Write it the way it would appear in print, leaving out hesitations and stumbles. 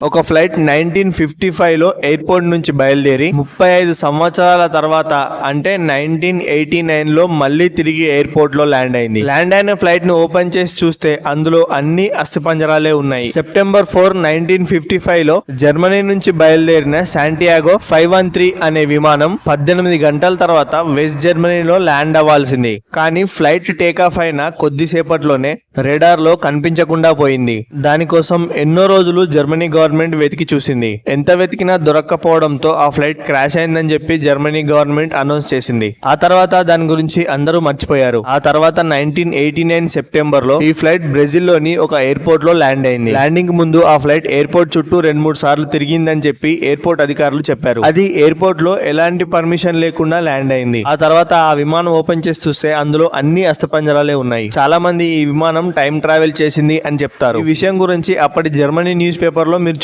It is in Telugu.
ఒక ఫ్లైట్ 1955 లో ఎయిర్పోర్ట్ నుంచి బయలుదేరి 35 సంవత్సరాల తర్వాత అంటే 1989 లో మళ్ళీ తిరిగి ఎయిర్పోర్ట్ లో ల్యాండ్ అయింది. ల్యాండ్ అయిన ఫ్లైట్ ను ఓపెన్ చేసి చూస్తే అందులో అన్ని అస్థిపంజరాలే ఉన్నాయి. సెప్టెంబర్ 4, 1955 లో జర్మనీ నుంచి బయలుదేరిన శాంటియాగో 513 అనే విమానం 18 గంటల తర్వాత వెస్ట్ జర్మనీలో ల్యాండ్ అవ్వాల్సింది. కానీ ఫ్లైట్ టేకాఫ్ అయిన కొద్దిసేపట్లోనే రెడార్ లో కనిపించకుండా పోయింది. దానికోసం ఎన్నో రోజులు జర్మనీ గవర్నమెంట్ వెతికి చూసింది. ఎంత వెతికినా దొరక్కపోవడంతో ఆ ఫ్లైట్ క్రాష్ అయిందని చెప్పి జర్మనీ గవర్నమెంట్ అనౌన్స్ చేసింది. ఆ తర్వాత దాని గురించి అందరూ మర్చిపోయారు. ఆ తర్వాత 1989 సెప్టెంబర్ లో ఈ ఫ్లైట్ బ్రెజిల్ లోని ఒక ఎయిర్పోర్ట్ లో ల్యాండ్ అయింది. ల్యాండింగ్ ముందు ఆ ఫ్లైట్ ఎయిర్పోర్ట్ చుట్టూ 2-3 సార్లు తిరిగిందని చెప్పి ఎయిర్పోర్ట్ అధికారులు చెప్పారు. అది ఎయిర్పోర్ట్ లో ఎలాంటి పర్మిషన్ లేకుండా ల్యాండ్ అయింది. ఆ తర్వాత ఆ విమానం ఓపెన్ చేసి చూస్తే అందులో అన్ని అస్థిపంజరాలే ఉన్నాయి. చాలా మంది ఈ విమానం టైం ట్రావెల్ చేసింది అని చెప్తారు. ఈ విషయం గురించి అప్పటి జర్మనీ న్యూస్ పేపర్ లో మీరు